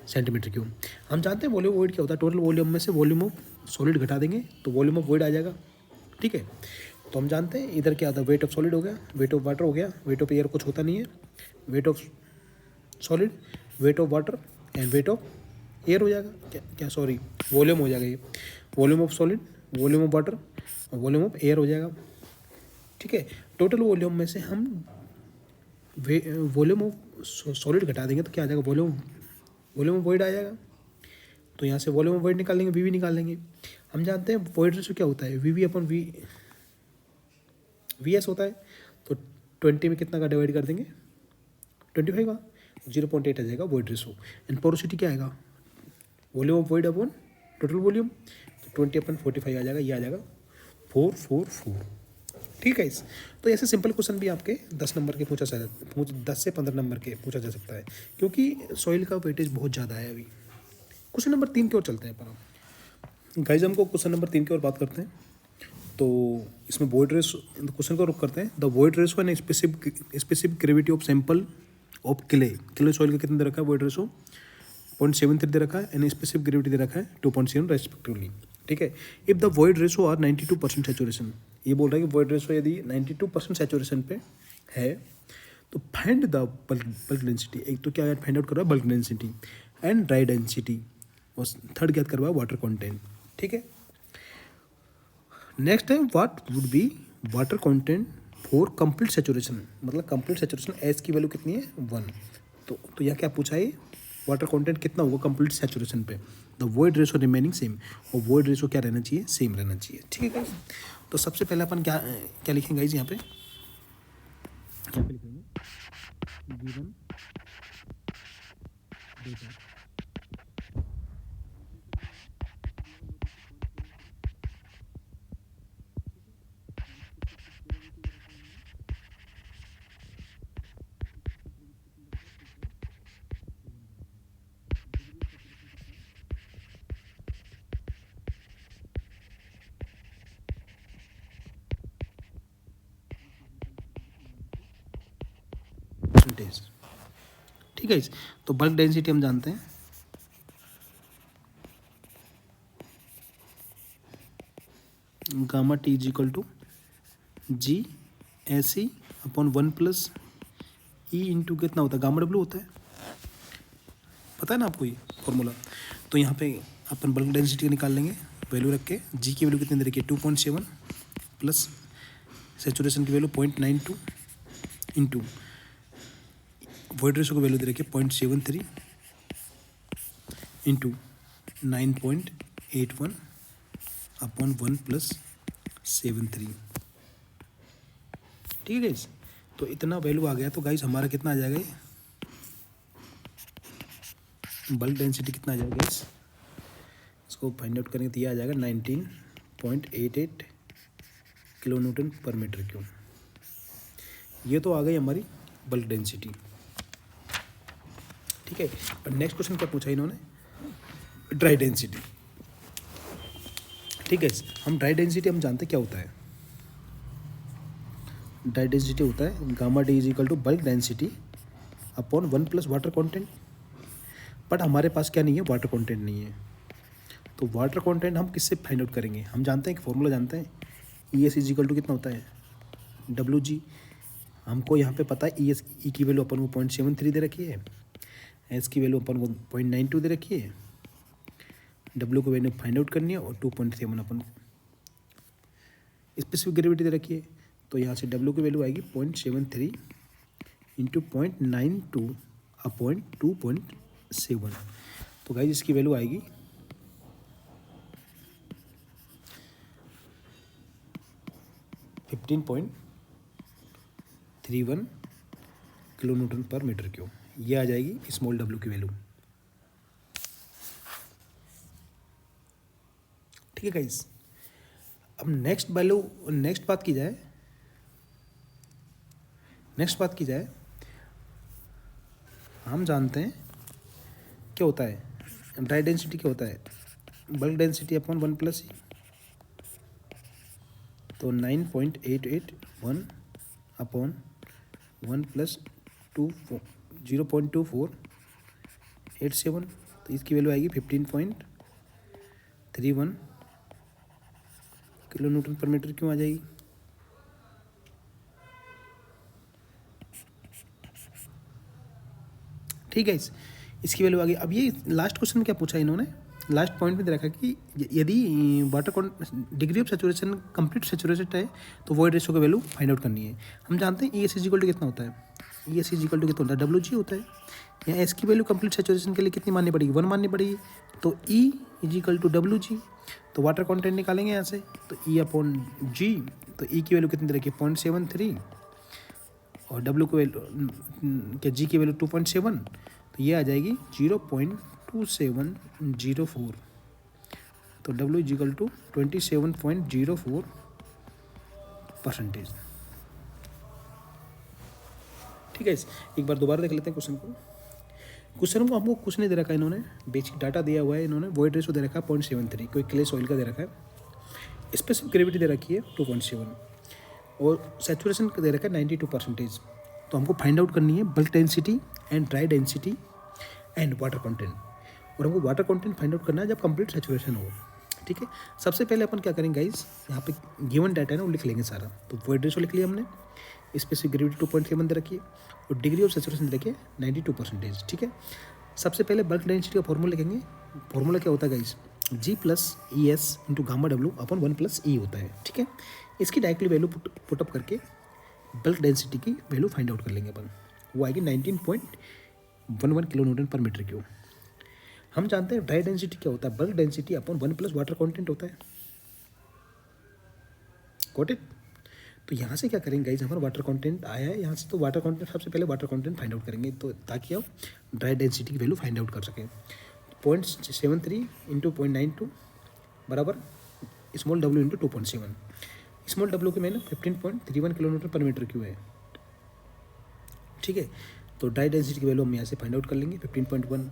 सेंटीमीटर क्यूब। हम जानते हैं वॉल्यूम वॉइड क्या होता है, टोटल वॉल्यूम में से वॉल्यूम ऑफ सॉलिड घटा देंगे तो वॉल्यूम ऑफ वॉइड आ जाएगा। ठीक है, तो हम जानते हैं इधर क्या आता है, वेट ऑफ सॉलिड हो गया, वेट ऑफ वाटर हो गया, वेट ऑफ एयर कुछ होता नहीं है, wait of solid, wait of water and weight of air हो जाएगा, क्या सॉरी वॉल्यूम हो जाएगा, ये volume of solid, volume of water और वॉल्यूम ऑफ एयर हो जाएगा। ठीक है, टोटल वॉल्यूम में से हम वॉल्यूम ऑफ सॉलिड घटा देंगे तो क्या आ जाएगा, वॉल्यूम ऑफ वॉइड आ जाएगा। तो यहाँ से वॉल्यूम ऑफ वॉइड निकाल लेंगे, वी निकाल लेंगे। हम जानते हैं वॉइड रेशो क्या होता है, वी अपन वी एस होता है। तो 20 में कितना का डिवाइड कर देंगे 25 का, 0.8 आ जाएगा वॉइड रेशो। एंड पोरोसिटी क्या आएगा, volume of void upon total volume, 20 अपन 45 आ जाएगा, ये आ जाएगा 444। ठीक है, इस तो ऐसे सिंपल क्वेश्चन भी आपके 10 नंबर के 10 से 15 नंबर के पूछा जा सकता है, क्योंकि सॉइल का वेटेज बहुत ज़्यादा है। अभी क्वेश्चन नंबर 3 की ओर चलते हैं पर गाइज, हमको क्वेश्चन नंबर 3 की ओर बात करते हैं। तो इसमें वॉइड रेशो क्वेश्चन को रुक करते हैं। The void ratio and specific gravity of sample of clay soil का कितना दे रखा है वॉइड रेशो 0.73 दे रखा है एंड स्पेसिफिक ग्रेविटी दे रखा है 2.7 रेस्पेक्टिवली। ठीक है, if the void ratio are 92% saturation, ये बोल रहा है कि वॉइड रेशो यदि 92% सैचुरेशन पे है तो फाइंड द बल्क डेंसिटी। एक तो क्या फाइंड आउट कर रहा है bulk density and dry density, और थर्ड क्या कर रहा है वाटर कंटेंट। ठीक है, next time what would be water content for complete saturation, मतलब कंप्लीट सैचुरेशन एस की वैल्यू कितनी है 1। तो यह क्या पूछा है, वाटर कंटेंट कितना होगा कंप्लीट सैचुरेशन पे, the void ratio remaining same, और वॉइड रेशो क्या रहना चाहिए, सेम रहना चाहिए। ठीक है गाइस, तो सबसे पहले अपन क्या लिखेंगे गाइस, यहाँ पे लिखेंगे गिवन डेटा। ठीक है, तो बल्क डेंसिटी हम जानते हैं, gamma T is equal to G S E upon 1 plus E into कितना होता है, गामा डब्ल्यू होता है, पता है ना आपको ये फॉर्मूला। तो यहाँ पे अपन बल्क डेंसिटी निकाल लेंगे, वैल्यू रख के जी की वैल्यू कितनी दे रखी है 2.7 प्लस सेचुरेशन की वैल्यू 0.92 इंटू वॉइड रेशो की वैल्यू दे रखी है 0.73 इंटू 9.81 अपॉन 1 प्लस 73। ठीक है गाइस, तो इतना वैल्यू आ गया। तो गाइस हमारा कितना आ जाएगा, बल्क डेंसिटी कितना आ जाएगा गाइस, इसको फाइंड आउट करेंगे तो ये आ जाएगा 19.88 kilo newton per metre cube. ये तो आ गई हमारी बल्क डेंसिटी। ठीक है, और नेक्स्ट क्वेश्चन क्या पूछा इन्होंने, ड्राई डेंसिटी। ठीक है, हम ड्राई डेंसिटी हम जानते क्या होता है, ड्राई डेंसिटी होता है gamma D is equal to bulk density upon 1 plus water content. But हमारे पास क्या नहीं है, वाटर कॉन्टेंट नहीं है। तो वाटर कॉन्टेंट हम किससे फाइंड आउट करेंगे? हम जानते हैं कि फॉर्मूला जानते हैं, E S is equal to कितना होता है, डब्ल्यू जी। हमको यहाँ पे पता है ई एस, ई की वैल्यू अपन को 0.73 दे रखी है, एस की वैल्यू अपन को 0.92 दे रखी है, डब्ल्यू को वैल्यू फाइंड आउट करनी है और 2.7 अपन स्पेसिफिक ग्रेविटी दे रखी है। तो यहाँ से डब्ल्यू की वैल्यू आएगी 0.73 इंटू 0.92 अपॉइंट 2.7। तो गाइस इसकी वैल्यू आएगी 15.31 kilo newton per metre cube. ये आ जाएगी स्मॉल डब्ल्यू की वैल्यू। ठीक है गाइस, अब नेक्स्ट बात की जाए, हम जानते हैं क्या होता है, ड्राई डेंसिटी क्या होता है, बल्क डेंसिटी अपॉन 1 प्लस ई। तो 9.881 अपॉन 1 प्लस 0.2487। तो इसकी वैल्यू आएगी 15.31 किलो न्यूटन पर मीटर क्यों आ जाएगी। ठीक है, इसकी वैल्यू आ गई। अब ये लास्ट क्वेश्चन क्या पूछा इन्होंने, लास्ट पॉइंट में दे रखा कि यदि water degree of saturation complete saturation है तो वॉइड रेशो की वैल्यू फाइंड आउट करनी है। हम जानते हैं ई एस इजिकल टू कितना होता है, ई एस इजिकल टू कितना होता है, डब्ल्यू जी होता है। यहाँ एस की वैल्यू कंप्लीट सेचुरेशन के लिए कितनी माननी पड़ेगी, 1 माननी पड़ेगी। तो ई इजिकल टू डब्ल्यू जी, तो वाटर कॉन्टेंट निकालेंगे यहाँ से, तो ई अपॉन जी। तो ई की वैल्यू कितनी दे रखी है, 0.73 और डब्ल्यू की वैल्यू क्या, जी की वैल्यू 2.7। तो ये आ जाएगी 0.2704। तो डब्ल्यू इजिकल टू 27.04%। ठीक है, एक बार दोबारा देख लेते हैं क्वेश्चन को हमको कुछ नहीं दे रखा है इन्होंने, बेसिक डाटा दिया हुआ है इन्होंने, वॉइड रेशो दे रखा है 0.73, कोई क्ले सॉइल का दे रखा है, स्पेसिफिक ग्रेविटी दे रखी है 2.7 और सैचुरेशन का दे रखा है 92%। तो हमको फाइंड आउट करनी है bulk density and dry density and water content, और हमको वाटर कंटेंट फाइंड आउट करना है जब कंप्लीट सैचुरेशन हो। ठीक है, सबसे पहले अपन क्या करेंगे गाइस, यहाँ पे गिवन डाटा है ना वो लिख लेंगे सारा। तो वॉइड रेशो लिख लिया हमने, स्पेसिफिक ग्रेविटी 2.7 दे रखी है और डिग्री ऑफ सैचुरेशन दे रखी है 92%। ठीक है, सबसे पहले बल्क डेंसिटी का फॉर्मूला लिखेंगे। फॉर्मूला क्या होता है guys, G plus E S into gamma W अपन 1 प्लस ई होता है। ठीक है, इसकी डायरेक्टली वैल्यू पुटअप करके बल्क डेंसिटी की वैल्यू फाइंड आउट कर लेंगे अपन, वो आएगी 19.11 kilo newton per metre cube. हम जानते हैं ड्राई डेंसिटी क्या होता है, बल्क डेंसिटी अपन 1 प्लस वाटर कॉन्टेंट होता है। Got it. तो यहाँ से क्या करेंगे गाइस, हमारा वाटर कंटेंट आया है यहाँ से, तो वाटर कंटेंट सबसे पहले वाटर कंटेंट फाइंड आउट करेंगे, तो ताकि आप ड्राई डेंसिटी की वैल्यू फाइंड आउट कर सकें। 0.73 इंटू 0.92 बराबर small W into 2.7। Small W की मैंने 15.31 kilo newton per metre cube है। ठीक है, तो ड्राई डेंसिटी की वैल्यू हम यहाँ से फाइंड आउट कर लेंगे 15.1।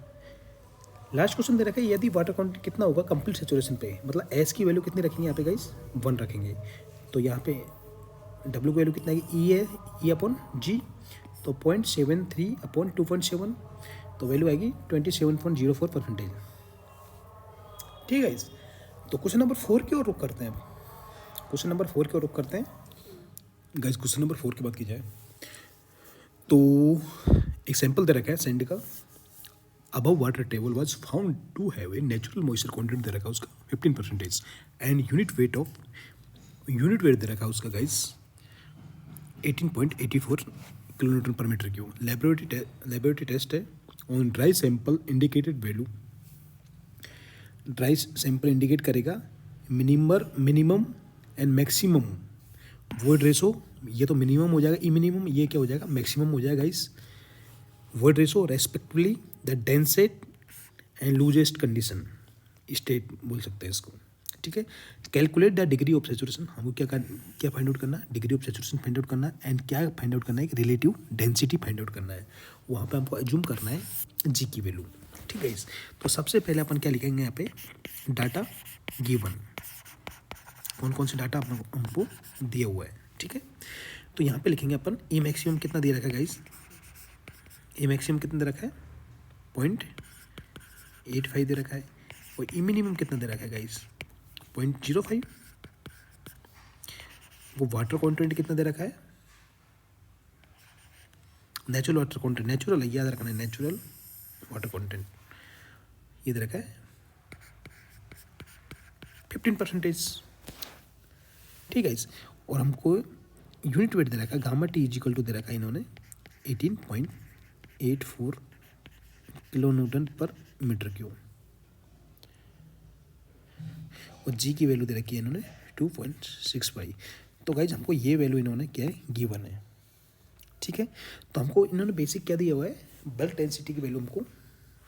लास्ट क्वेश्चन दे रखा है यदि वाटर कंटेंट कितना होगा कंप्लीट सेचुरेशन पे, मतलब एस की वैल्यू कितनी रखेंगे यहाँ पे गाइस, 1 रखेंगे। तो यहाँ पे डब्ल्यू की वैल्यू कितना है, ई है ई अपॉन जी, तो 0.73 अपॉन 2.7, तो वैल्यू आएगी 27.04%। ठीक है, तो क्वेश्चन नंबर 4 की ओर रुख करते हैं। क्वेश्चन नंबर 4 की ओर रुख करते हैं गाइस। क्वेश्चन नंबर 4 की बात की जाए तो एक सैंपल दे रखा है सैंड का, above water table was found to have a natural moisture content दे रखा है उसका 15% एंड यूनिट वेट दे रखा है उसका guys 18.84 kilo newton per metre cube. Laboratory test है on dry sample indicated value. Dry sample indicate करेगा minimum and maximum void ratio. ये तो मिनिमम हो जाएगा, ई मिनिमम, ये क्या हो जाएगा, मैक्सिमम हो जाएगा इस void ratio respectively the densest and loosest condition state बोल सकते हैं इसको। ठीक है, calculate the degree of saturation, हमको क्या फाइंड आउट करना है, degree of saturation find out करना है एंड क्या फाइंड आउट करना है, रिलेटिव डेंसिटी फाइंड आउट करना है। वहाँ पे हमको एज्यूम करना है जी की वैल्यू। ठीक है, तो सबसे पहले अपन क्या लिखेंगे यहाँ पे, डाटा गिवन, कौन कौन से डाटा हमको दिया हुआ है। ठीक है, तो यहाँ पे लिखेंगे अपन ई मैक्सिमम कितना दे रखा है गाइस, ई मैक्सिमम कितना दे रखा है 0.85 दे रखा है, और ई मिनिमम कितना दे रखा है गाइस 0.05। वो वाटर कंटेंट कितना दे रखा है, नेचुरल वाटर कंटेंट, नेचुरल है याद रखना है, नेचुरल वाटर कंटेंट ये दे रखा है 15%। ठीक है इस, और हमको यूनिट वेट दे रखा है गामा टी इजिकल टू दे रखा है इन्होंने 18.84 kilo newton per metre cube, और जी की वैल्यू दे रखी है इन्होंने 2.65। तो गाइज हमको ये वैल्यू इन्होंने क्या है गिवन है। ठीक है, तो हमको इन्होंने बेसिक क्या दिया हुआ है, बल्क डेंसिटी की वैल्यू हमको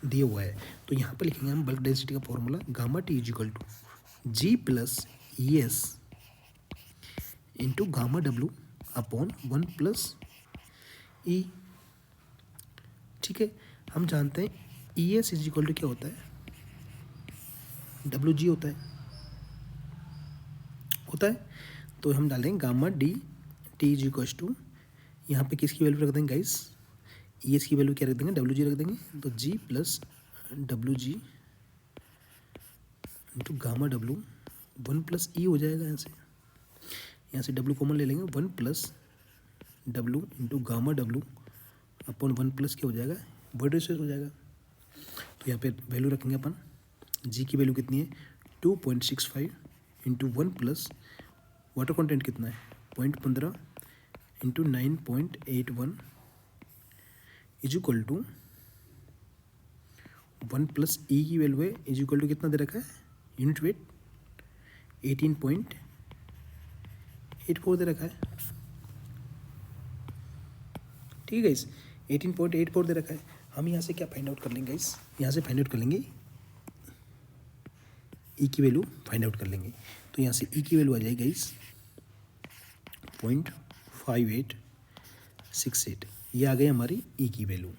दिया हुआ है। तो यहाँ पे लिखेंगे हम बल्क डेंसिटी का formula gamma T is equal to G plus E S into gamma W upon 1 plus E. ठीक है, हम जानते हैं E S is equal to क्या होता है, डब्लू जी होता है। तो हम डालेंगे gamma D T is equal to, यहाँ पे किसकी वैल्यू रख देंगे गाइस, ई एस की वैल्यू क्या रख देंगे, डब्लू जी रख देंगे। तो G plus W G into gamma W 1 plus E हो जाएगा। यहाँ से डब्लू कॉमन ले लेंगे, 1 plus W into gamma W upon 1 plus क्या हो जाएगा, वर्ड रेशियो हो जाएगा। तो यहाँ पे वैल्यू रखेंगे अपन, जी की वैल्यू कितनी है 2.65 इंटू 1 प्लस वाटर कंटेंट कितना है 0.15 into 9.81 is equal to 1 plus E की वैल्यू है इज इक्वल टू कितना दे रखा है, यूनिट वेट 18.84 दे रखा है। ठीक है, इस 18.84 दे रखा है। हम यहाँ से क्या फाइंड आउट कर लेंगे इस, यहाँ से फाइंड आउट कर लेंगे ई की वैल्यू फाइंड आउट कर लेंगे। तो यहाँ से ई की वैल्यू आ जाएगी इस 0.5868, ये आ गई हमारी ई की वैल्यू।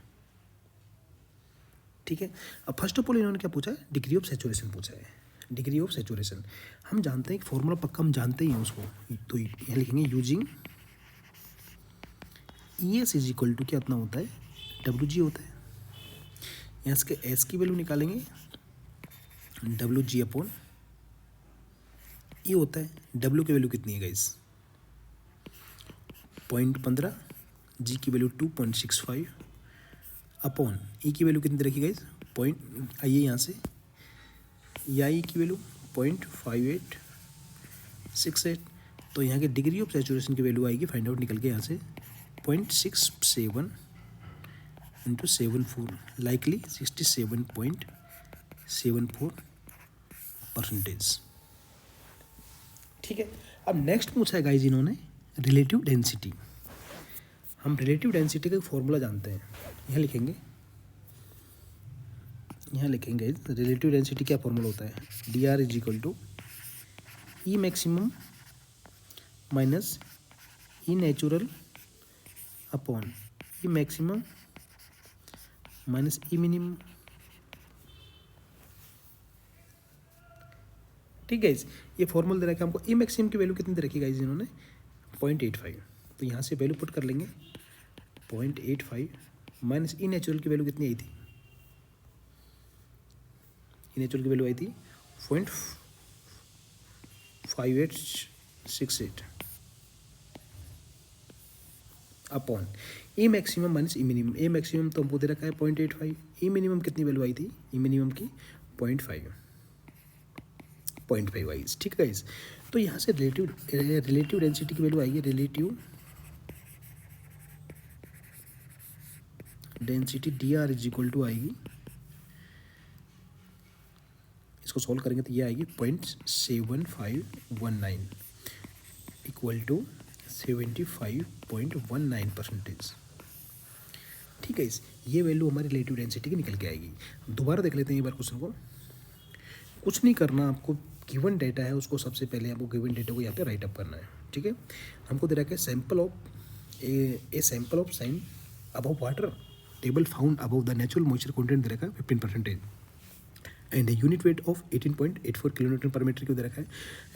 ठीक है, अब फर्स्ट ऑफ ऑल इन्होंने क्या पूछा है, डिग्री ऑफ सैचुरेशन पूछा है। डिग्री ऑफ सैचुरेशन हम जानते हैं कि फॉर्मूला पक्का हम जानते ही हैं उसको, तो यहाँ लिखेंगे using E S is equal to क्या इतना होता है, डब्ल्यू जी होता है। यहाँ से एस की वैल्यू निकालेंगे, डब्ल्यू जी अपॉन ई होता है। डब्ल्यू की वैल्यू कितनी है गाइस 0.15, जी की वैल्यू 2.65 अपॉन ई की वैल्यू कितनी रखी गाइस आइए यहाँ से, या ई की वैल्यू 0.5868। तो यहाँ के डिग्री ऑफ सैचुरेशन की वैल्यू आएगी फाइंड आउट निकल के यहाँ से 0.67 इंटू 74, लाइकली 67.74%। ठीक है, अब नेक्स्ट पूछा है गाइज इन्होंने रिलेटिव डेंसिटी। हम रिलेटिव डेंसिटी का फॉर्मूला जानते हैं, यहाँ लिखेंगे रिलेटिव डेंसिटी क्या फॉर्मूला होता है, D R is equal to E maximum minus E natural upon E maximum minus E minimum. ठीक है, ये फॉर्मूला दे रखा है हमको। ई मैक्सिमम की वैल्यू कितनी दे रखी है इन्होंने 0.85, तो यहाँ से वैल्यू पुट कर लेंगे 0.85 माइनस ई नेचुरल की वैल्यू कितनी आई थी, ई नेचुरल की वैल्यू आई थी 0.5868 upon E maximum minus E minimum. ए मैक्सिमम तो हमको दे रखा है 0.85, ई मिनिमम कितनी वैल्यू आई थी, ई मिनिमम की 0.5 वाइज। ठीक है गाइस, तो यहाँ से रिलेटिव डेंसिटी की वैल्यू आएगी, relative density D R is equal to आएगी, इसको सॉल्व करेंगे तो ये आएगी 0.7519 इक्वल टू 75.19%। ठीक है, इस ये वैल्यू हमारी रिलेटिव डेंसिटी की निकल के आएगी। दोबारा देख लेते हैं एक बार क्वेश्चन को। कुछ नहीं करना, आपको गिवन डेटा है उसको सबसे पहले आपको गिवन डेटा को यहाँ पे राइट अप करना है। ठीक है, हमको दे रखा है sample of a sample of sand above water table found above the natural moisture content दे रखा है 15% and unit weight of 18.84 kilometre per metre cube दे रखा है,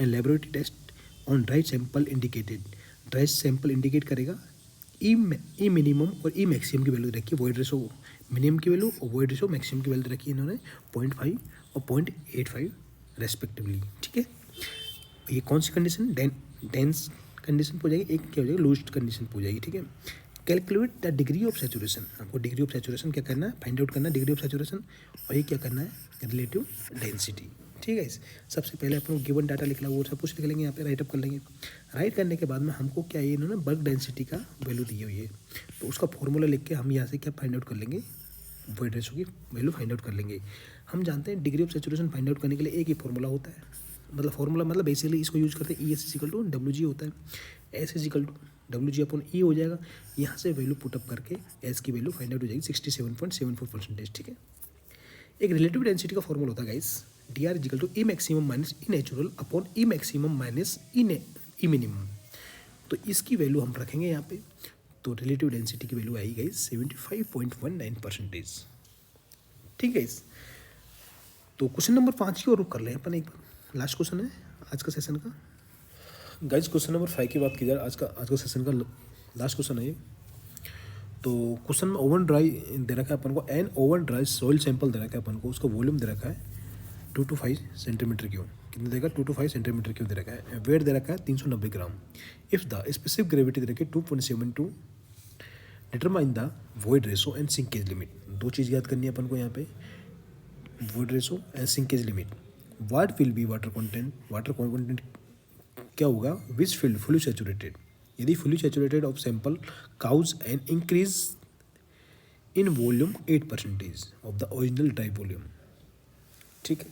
and laboratory test on dry sample indicated dry sample indicate करेगा E minimum और ई maximum की value रखी है, वॉइड रेशो मिनिमम की वैल्यू और वॉइड रेशो मैक्सिमम की वैल्यू रखी है इन्होंने 0.5 और 0.85 रेस्पेक्टिवली। ठीक है, ये कौन सी कंडीशन, डेंस कंडीशन हो जाएगी, एक क्या हो जाएगी, लूज कंडीशन हो जाएगी। ठीक है, calculate the degree of saturation, आपको डिग्री ऑफ सैचुरेशन क्या करना है, फाइंड आउट करना है डिग्री ऑफ सैचुरेशन, और ये क्या करना है, रिलेटिव डेंसिटी। ठीक है, सबसे पहले अपन गिवन डाटा लिखना वो सब कुछ लिख लेंगे, यहाँ पे राइट अप कर लेंगे। राइट करने के बाद में हमको क्या है, इन्होंने बल्क डेंसिटी का वैल्यू दी हुई है, तो उसका फॉर्मूला लिख के हम यहाँ से क्या फाइंड आउट कर लेंगे, वॉइड रेशो की वैल्यू फाइंड आउट कर लेंगे। हम जानते हैं degree of saturation find out करने के लिए एक ही फॉर्मूला होता है, मतलब फॉर्मूला मतलब बेसिकली इसको यूज करते हैं, E S is equal to W G होता है, S is equal to W G upon E हो जाएगा। यहाँ से वैल्यू पुटअप करके एस की वैल्यू फाइंड आउट हो जाएगी 67.74%। एक रिलेटिव डेंसिटी का फॉर्मूला होता है guys, D R is equal to E maximum minus E natural upon E maximum minus E minimum. तो इसकी वैल्यू हम रखेंगे यहाँ पे, तो रिलेटिव डेंसिटी की वैल्यू आएगी गाइस 75.19%। ठीक है गाइस, तो क्वेश्चन नंबर 5 की ओर रुक कर लें अपन एक बार, लास्ट क्वेश्चन है आज का सेशन का। गाइस क्वेश्चन नंबर 5 की बात की जाए, आज का सेशन का लास्ट क्वेश्चन है ये। तो क्वेश्चन में ओवन ड्राई दे रखा है अपन को, an oven dry soil sample दे रखा है अपन को, उसका वॉल्यूम दे रखा है 2 to 5 सेंटीमीटर क्यूब, कितना देगा 2 to 5 सेंटीमीटर क्यूब दे रखा है, वेट दे रखा है 390 ग्राम। इफ़ द स्पेसिफिक ग्रेविटी दे रखी है 2.72, determine the void ratio and sinkage limit. दो चीज़ याद करनी है अपन को यहाँ पे, void ratio and sinkage limit. What will be water content क्या होगा, विच फील्ड फुली सैचुरेटेड, यदि fully saturated of sample cause and increase in volume 8% of the original dry volume. ठीक है,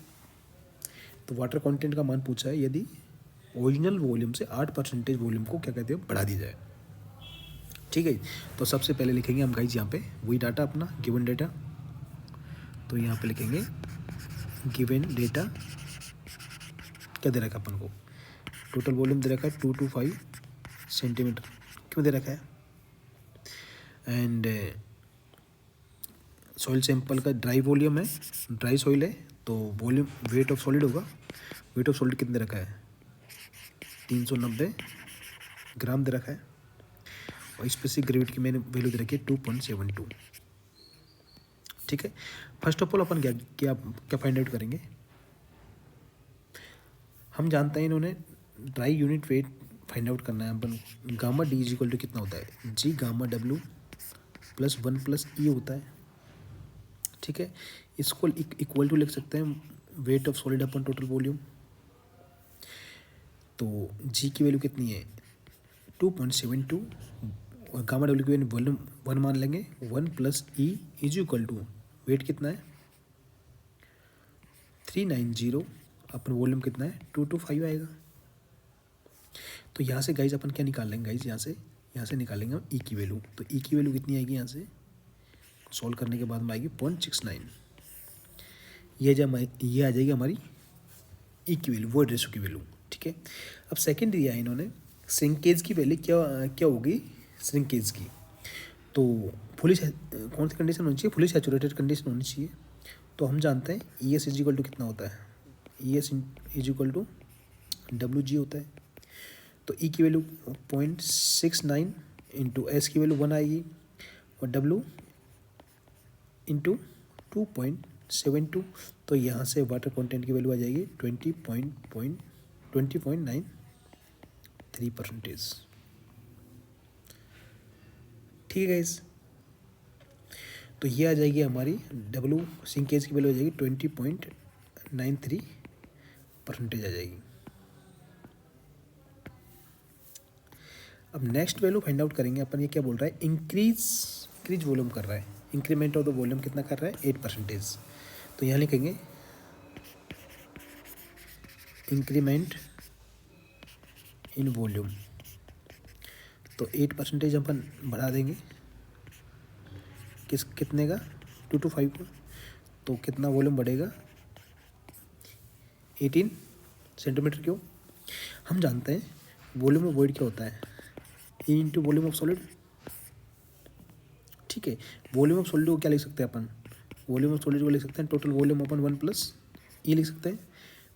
तो वाटर कंटेंट का मान पूछा है, यदि ओरिजिनल वॉल्यूम से 8% वॉल्यूम को क्या कहते हैं, बढ़ा दी जाए। ठीक है, तो सबसे पहले लिखेंगे हम गाइज यहाँ पे वही डाटा अपना गिवन डेटा, तो यहाँ पे लिखेंगे गिवन डेटा क्या दे रखा है अपन को, टोटल वॉल्यूम दे रखा है 2 to 5 सेंटीमीटर क्यों दे रखा है, एंड सॉइल सैंपल का ड्राई वॉल्यूम है, ड्राई सॉइल है, तो वॉल्यूम वेट ऑफ सॉलिड होगा, वेट ऑफ सॉलिड कितने रखा है 390 ग्राम दे रखा है, और स्पेसिफिक ग्रेविटी की मैंने वैल्यू दे रखी है 2.72। ठीक है, फर्स्ट ऑफ ऑल अपन क्या क्या क्या फाइंड आउट करेंगे, हम जानते हैं इन्होंने dry unit weight find out करना है अपन, gamma D is equal to कितना होता है, G gamma W plus 1 plus E होता है। ठीक है, इसको इक्वल टू लिख सकते हैं weight of solid upon total volume, तो जी की वैल्यू कितनी है 2.72, और गामा डब्ल्यू की वैल्यू वॉल्यूम 1 मान लेंगे, 1 plus E is equal to weight कितना है 390, अपन वॉल्यूम कितना है 2 to 5 आएगा। तो यहाँ से गाइज अपन क्या निकाल लेंगे गाइज, यहाँ से निकालेंगे हम ई की वैल्यू, तो ई की वैल्यू कितनी आएगी, यहाँ से सॉल्व करने के बाद में आएगी 0.69, ये आ जाएगी हमारी ई की वैल्यू, वॉइड रेशो की वैल्यू। ठीक है, अब सेकंड दिया है इन्होंने श्रिंकेज की वैल्यू क्या होगी, श्रिंकेज की, तो फुली कौन सी कंडीशन होनी चाहिए, फुली सैचुरेटेड कंडीशन होनी चाहिए। तो हम जानते हैं E S is equal to कितना होता है, E S is equal to W G होता है, तो ई की वैल्यू 0.69 इंटू एस की वैल्यू 1 आएगी, और डब्ल्यू इंटू 2.72, तो यहाँ से वाटर कंटेंट की वैल्यू आ जाएगी 20.93%। ठीक है गाइस, तो ये आ जाएगी हमारी डब्ल्यू सिंकेज की वैल्यू आ जाएगी 20.93% आ जाएगी। अब नेक्स्ट वैल्यू फाइंड आउट करेंगे अपन, ये क्या बोल रहा है, इंक्रीज वॉल्यूम कर रहा है, इंक्रीमेंट ऑफ द वॉल्यूम कितना कर रहा है 8%, तो यहाँ लिखेंगे इंक्रीमेंट इन वॉल्यूम, तो 8% अपन बढ़ा देंगे कितने का 2 to 5 का, तो कितना वॉल्यूम बढ़ेगा 18 सेंटीमीटर क्यूब। हम जानते हैं वॉल्यूम ऑफ वॉइड क्या होता है, ई इंटू वॉल्यूम ऑफ सॉलिड। ठीक है, वॉल्यूम ऑफ सॉलिड को क्या लिख सकते हैं अपन, वॉल्यूम ऑफ सॉलिड को लिख सकते हैं टोटल वॉल्यूम अपन 1 प्लस ई लिख सकते हैं,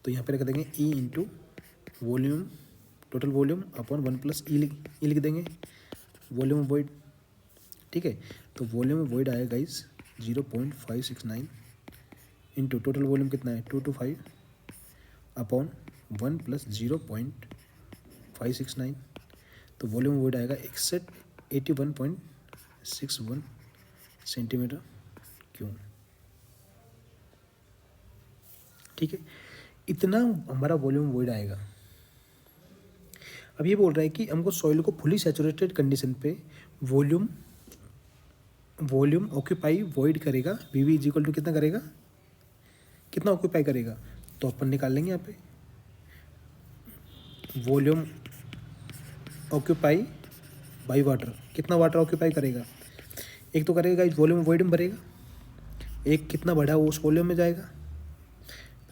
तो यहाँ पे रख देंगे E into volume total volume upon 1 plus E लिख देंगे, वॉल्यूम ऑफ वॉइड। ठीक है, तो वॉल्यूम ऑफ वॉइड आएगा गाइस 0.569 इंटू टोटल वॉल्यूम कितना है 225 अपॉन 1 प्लस 0.569, तो वॉल्यूम ऑफ वॉइड आएगा 81.61 सेंटीमीटर क्यूब। ठीक है, इतना हमारा वॉल्यूम वॉइड आएगा। अब ये बोल रहा है कि हमको सॉइल को फुली सैचुरेटेड कंडीशन पे वॉल्यूम ऑक्यूपाई वॉइड करेगा, वीवी इज इक्वल टू कितना करेगा, कितना ऑक्यूपाई करेगा, तो अपन निकाल लेंगे यहाँ पे वॉल्यूम ऑक्यूपाई बाई वाटर, कितना वाटर ऑक्यूपाई करेगा, एक तो करेगा इस वॉल्यूम वॉइड में भरेगा, एक कितना बढ़ा वो उस वॉल्यूम में जाएगा,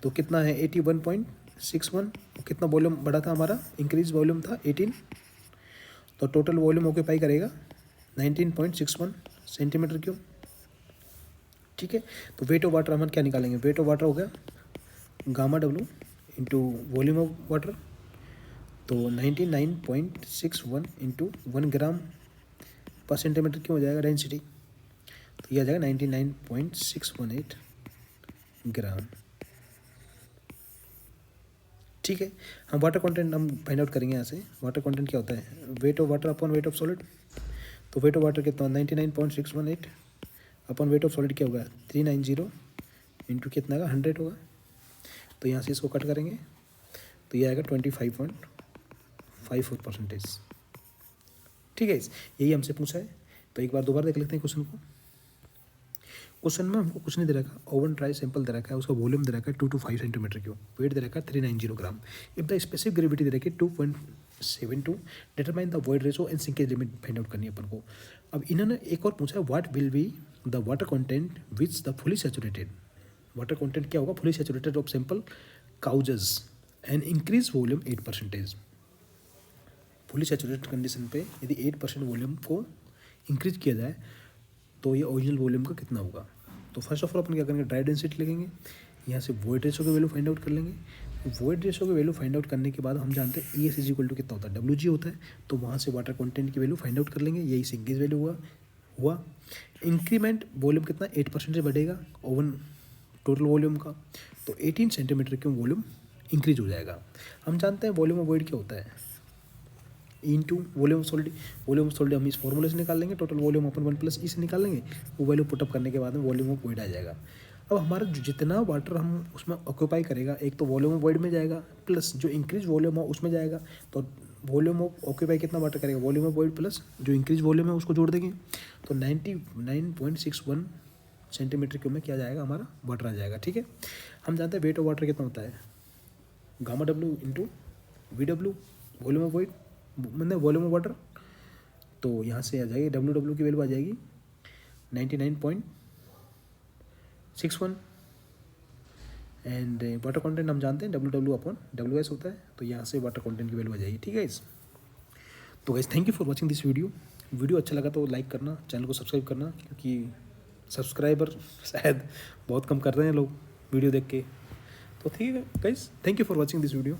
तो कितना है 81.61, कितना वॉल्यूम बढ़ा था हमारा, इंक्रीज वॉल्यूम था 18, तो टोटल वॉल्यूम ऑक्यूपाई करेगा 19.61 सेंटीमीटर क्यूब। ठीक है, तो वेट ऑफ वाटर हम क्या निकालेंगे, वेट ऑफ वाटर हो गया gamma W into volume of water, तो 99.61 इंटू 1 ग्राम पर सेंटीमीटर क्यों हो जाएगा डेंसिटी, तो यह आ जाएगा 99.618 ग्राम। ठीक है, हम वाटर कंटेंट हम फाइंड आउट करेंगे यहाँ से। वाटर कंटेंट क्या होता है, wait of water upon weight of solid, तो वेट ऑफ वाटर कितना 99.618 अपॉन वेट ऑफ सॉलिड क्या होगा 390 इंटू कितना का 100 होगा, तो यहाँ से इसको कट करेंगे तो ये आएगा 25.54%। ठीक है, यही हमसे पूछा है, तो एक बार दोबारा देख लेते हैं क्वेश्चन को। क्वेश्चन में हमको कुछ नहीं दे रखा, ओवन ट्राई सैंपल दे रखा है, उसका वॉल्यूम दे रखा है 225 सेंटीमीटर क्यूब, वेट दे रखा है 390 ग्राम, इफ द स्पेसिफिक ग्रेविटी दे रखी है 2.72, determine the void ratio and sinkage limit find out करनी है अपन को। अब इन्होंने एक और पूछा है, what will be the water content which the fully saturated, water content क्या होगा fully saturated of sample causes and increase volume 8%। Fully saturated condition पे यदि 8% वॉल्यूम को इंक्रीज किया जाए तो ये ओरिजिनल वॉल्यूम का कितना होगा। तो फर्स्ट ऑफ ऑल अपन क्या करेंगे, ड्राई डेंसिटी लिखेंगे, यहाँ से वॉइड रेशो की वैल्यू फाइंड आउट कर लेंगे। वॉइड रेशो की वैल्यू फाइंड आउट करने के बाद हम जानते हैं E S is equal to कितना होता है डब्ल्यू होता है, तो वहाँ से वाटर कंटेंट की वैल्यू फाइंड आउट कर लेंगे, यही सिंकेज वैल्यू हुआ। इंक्रीमेंट वॉल्यूम कितना 8% बढ़ेगा ओवन टोटल वॉल्यूम का, तो 18 सेंटीमीटर क्यों वॉल्यूम इंक्रीज हो जाएगा। हम जानते हैं वॉल्यूम ऑफ वॉइड क्या होता है, into volume solid, volume solid हम इस फॉर्मूले से निकाल लेंगे, टोटल वॉल्यूम अपन 1 प्लस ई से निकाल लेंगे, वो वैल्यू पुटअप करने के बाद में वॉल्यूम ऑफ वॉइड आ जाएगा। अब हमारा जितना वाटर हम उसमें ऑक्यूपाई करेगा, एक तो वॉल्यूम ऑफ वॉइड में जाएगा प्लस जो इंक्रीज वॉल्यूम हो उसमें जाएगा, तो वॉल्यूम ऑफ ऑक्यूपाई कितना वाटर करेगा, वॉल्यूम ऑफ वॉइड प्लस जो इंक्रीज वॉल्यूम है उसको जोड़ देंगे, तो 99.61 सेंटीमीटर क्यूब में क्या जाएगा हमारा वाटर आ जाएगा। ठीक है, हम जानते हैं वेट ऑफ वाटर कितना होता है, gamma W into V W volume of void मतलब वॉल्यूम ऑफ वाटर, तो यहाँ से आ जाएगी डब्ल्यू की वैल्यू आ जाएगी 99.61 एंड वाटर कंटेंट हम जानते हैं डब्ल्यू अपॉन WS होता है, तो यहाँ से वाटर कंटेंट की वैल्यू आ जाएगी। ठीक है गाइस, तो guys thank you for watching this video अच्छा लगा तो लाइक करना, चैनल को सब्सक्राइब करना, क्योंकि सब्सक्राइबर शायद बहुत कम कर रहे हैं लोग वीडियो देख के। तो ठीक है guys, thank you for watching this video.